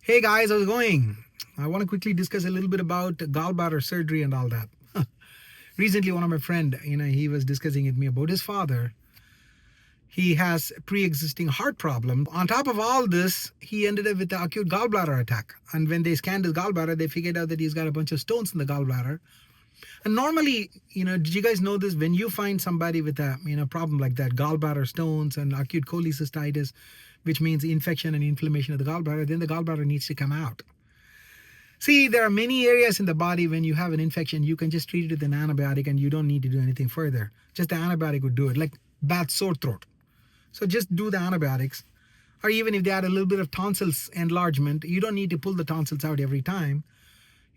Hey guys, how's it going? I want to quickly discuss a little bit about gallbladder surgery and all that. Recently, one of my friend, he was discussing with me about his father. He has pre-existing heart problem. On top of all this, he ended up with an acute gallbladder attack. And when they scanned his gallbladder, they figured out that he's got a bunch of stones in the gallbladder. And normally, did you guys know this? When you find somebody with a problem like that, gallbladder stones and acute cholecystitis, which means infection and inflammation of the gallbladder, then the gallbladder needs to come out. See, there are many areas in the body when you have an infection, you can just treat it with an antibiotic and you don't need to do anything further. Just the antibiotic would do it, like bad sore throat. So just do the antibiotics. Or even if they had a little bit of tonsils enlargement, you don't need to pull the tonsils out every time.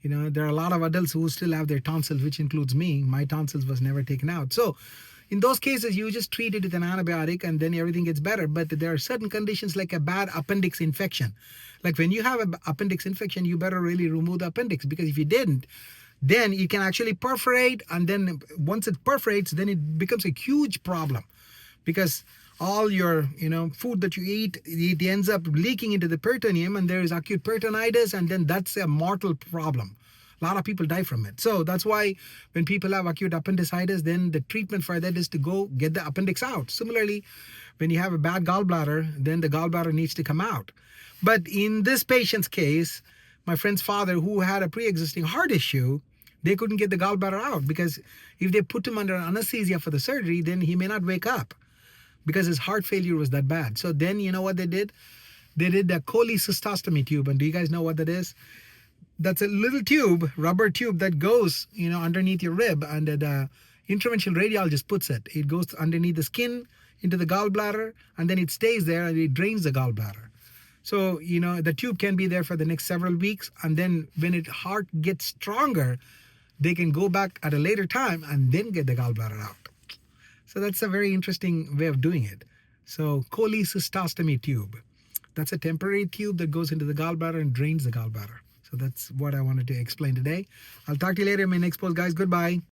There are a lot of adults who still have their tonsils, which includes me. My tonsils was never taken out. So in those cases, you just treat it with an antibiotic and then everything gets better. But there are certain conditions like a bad appendix infection. Like when you have an appendix infection, you better really remove the appendix, because if you didn't, then it can actually perforate. And then once it perforates, then it becomes a huge problem, because all your food that you eat, it ends up leaking into the peritoneum, and there is acute peritonitis, and then that's a mortal problem. A lot of people die from it. So that's why when people have acute appendicitis, then the treatment for that is to go get the appendix out. Similarly, when you have a bad gallbladder, then the gallbladder needs to come out. But in this patient's case, my friend's father, who had a pre-existing heart issue, they couldn't get the gallbladder out, because if they put him under anesthesia for the surgery, then he may not wake up, because his heart failure was that bad. So then you know what they did? They did the cholecystostomy tube. And do you guys know what that is? That's a little tube, rubber tube that goes, underneath your rib, and the interventional radiologist puts it. It goes underneath the skin into the gallbladder, and then it stays there and it drains the gallbladder. So, the tube can be there for the next several weeks. And then when it heart gets stronger, they can go back at a later time and then get the gallbladder out. So that's a very interesting way of doing it. So cholecystostomy tube. That's a temporary tube that goes into the gallbladder and drains the gallbladder. So that's what I wanted to explain today. I'll talk to you later in my next post, guys. Goodbye.